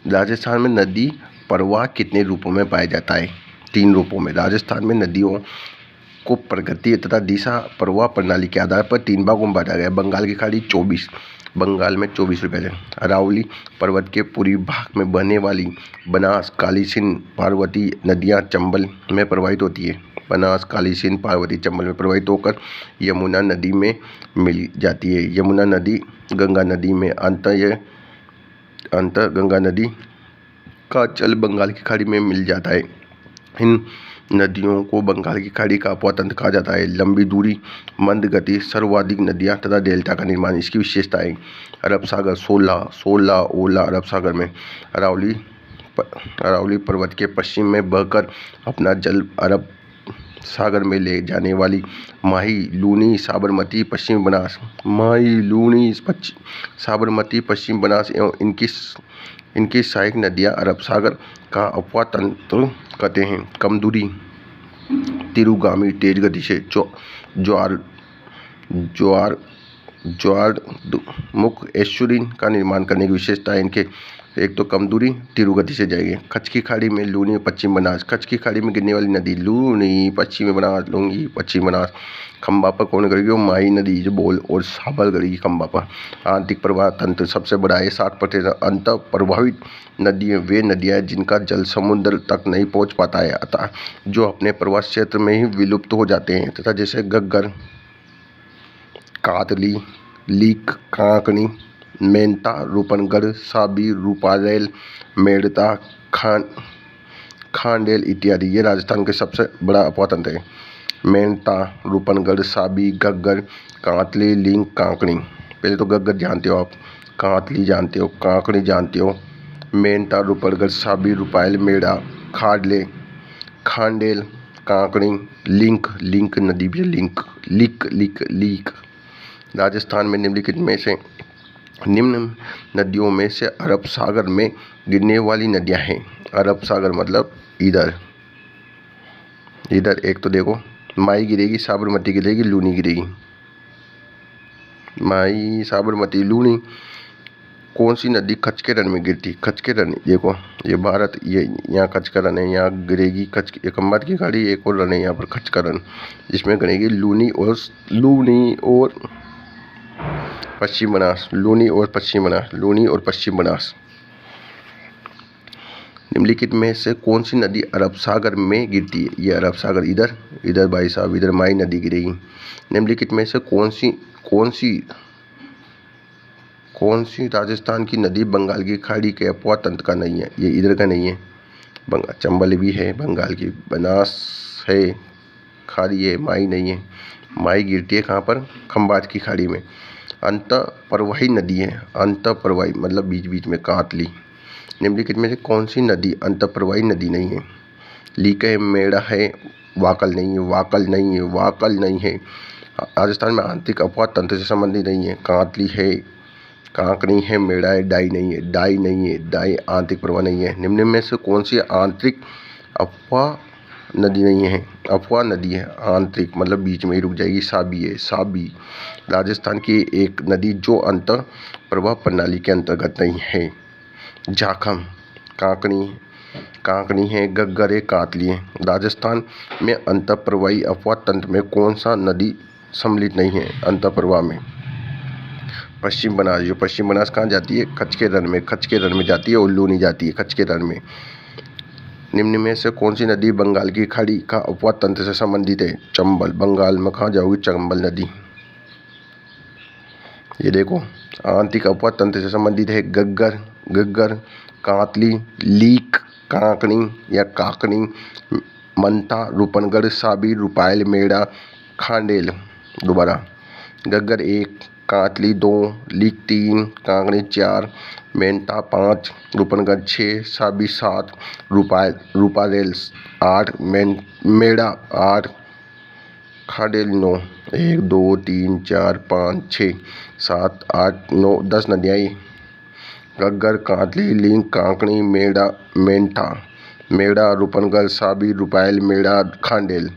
राजस्थान में नदी प्रवाह कितने रूपों में पाया जाता है? 3 रूपों में। राजस्थान में नदियों को प्रगति तथा दिशा प्रवाह प्रणाली के आधार पर 3 भागों में बांटा गया। बंगाल की खाड़ी 24, बंगाल में 24 रुपये है। अरावली पर्वत के पूर्वी भाग में बहने वाली बनास, काली सिंध, पार्वती नदियाँ चंबल में प्रवाहित होती है। बनास, काली सिंध, पार्वती चंबल में प्रवाहित होकर यमुना नदी में मिल जाती है। यमुना नदी गंगा नदी में अंत गंगा नदी का जल बंगाल की खाड़ी में मिल जाता है। इन नदियों को बंगाल की खाड़ी का अपतंत्र कहा जाता है। लंबी दूरी, मंद गति, सर्वाधिक नदियाँ तथा डेल्टा का निर्माण। इसकी विशेषताएं: अरब सागर 16 ओला अरब सागर में। अरावली पर्वत के पश्चिम में बहकर अपना जल अरब सागर में ले जाने वाली माही, लूनी, साबरमती, पश्चिम बनास। माही, लूनी, साबरमती, पश्चिम बनास एवं इनकी सहायक नदियाँ अरब सागर का अपवाह तंत्र कहते हैं। कम दूरी, तीव्रगामी, तेज गति से ज्वारमुख एस्चुरिन का निर्माण करने की विशेषता है इनके। एक तो कम दूरी, तीव्र गति से जाएगी। कच्छ की खाड़ी में लूनी, पश्चिम बनास। कच्छ की खाड़ी में गिरने वाली नदी लूनी, पश्चिम बनास, लूंगी, पश्चिम बनास। खंबा पर कौन गढ़ेगी? वो माही नदी जो बोल और साबर गढ़ेगी खंबा पर। आंतरिक प्रवाह तंत्र सबसे बड़ा है, 60%। अंत प्रवाहित नदियाँ वे नदियाँ जिनका जल समुद्र तक नहीं पहुँच पाता है, अतः जो अपने प्रवाह क्षेत्र में ही विलुप्त हो जाते हैं, तथा जैसे घग्गर, कातली, लीक, कांकणी, मेंता, रूपनगढ़, साबी, रूपारेल, मेड़ता, खांडेल इत्यादि। ये राजस्थान के सबसे बड़ा अपवाह तंत्र है। मेंता, रूपनगढ़, साबी, घग्गर, कातली, लीक, कांकणी। पहले तो घग्गर जानते हो आप, कातली जानते हो, कांकणी जानते हो, मेंता, रूपनगढ़, साबी, रूपारेल, मेड़ा, खांडेल, कांकणी, लिंक नदी भी है, लीक। राजस्थान में निम्न नदियों में से अरब सागर में गिरने वाली नदियां हैं। अरब सागर मतलब इधर एक तो देखो, माही गिरेगी, साबरमती गिरेगी, लूनी गिरेगी। माही, साबरमती, लूनी। कौन सी नदी कच्छ के रण में गिरती? कच्छ के रण, देखो ये भारत, ये यहाँ कच्छ का रण है, यहाँ गिरेगी कच्छ, एक खंबात की खाड़ी, एक और रण है यहाँ पर कच्छ का रण, जिसमें गिरेगी लूनी और पश्चिम बनास। लूनी और पश्चिम बनास। निम्नलिखित में से कौन सी नदी अरब सागर में गिरती है? ये अरब सागर इधर भाई साहब, इधर माही नदी गिरेगी। निम्नलिखित में से कौन सी राजस्थान की नदी बंगाल की खाड़ी के अपवाह तंत्र का नहीं है? ये इधर का नहीं है। चंबल भी है बंगाल की, बनास है, खाड़ी है, माही नहीं है। माही गिरती है कहाँ पर? खंबात की खाड़ी में। अंतःप्रवाही नदी है, अंतःप्रवाही मतलब बीच बीच में, कातली। निम्नलिखित में से कौन सी नदी अंतःप्रवाही नदी नहीं है? लीक है, मेड़ा है, वाकल नहीं है। राजस्थान में आंतरिक अपवाह तंत्र से संबंधित नहीं है। कातली है, कांकणी है, मेड़ा है, डाई नहीं है। डाई आंतरिक प्रवाह नहीं है। निम्न में से कौन सी आंतरिक अपवाह नदी नहीं है? अपवाह नदी है आंतरिक मतलब बीच में ही रुक जाएगी, साबी। राजस्थान की एक नदी जो अंत प्रवाह प्रणाली के अंतर्गत नहीं है। झाखम, कांकणी है, घग्गर है, कातली है। राजस्थान में अंतःप्रवाही अपवाह तंत्र में कौन सा नदी सम्मिलित नहीं है? अंतःप्रवाह में पश्चिम बनास। जो पश्चिम बनास कहाँ जाती है? कच्छ के रण में जाती है, और लूनी जाती है कच्छ के रण में। निम्न में से कौन सी नदी बंगाल की खाड़ी का अपवाह तंत्र से संबंधित है? चंबल। बंगाल में कहाँ जाओगी? चंबल नदी। ये देखो, आंतरिक अपवाह तंत्र से संबंधित है घग्गर, कातली, लीक, कांकणी या काकणी, मंता, रूपनगढ़, साबी, रूपारेल, मेड़ा, खांडेल। दोबारा, घग्गर 1, कातली 2, लीक 3, कांकणी 4, मेंता 5, रूपनगढ़ 6, साबी 7, रूपारेल 8, मेड़ा 8, खांडेल 9। 1 2 3 4 5 6 7 8 9 10 नदियाँ। घग्गर, कातली, लीक, कांकणी, मेड़ा, रूपनगढ़, साबी, रूपारेल, मेड़ा, खांडेल।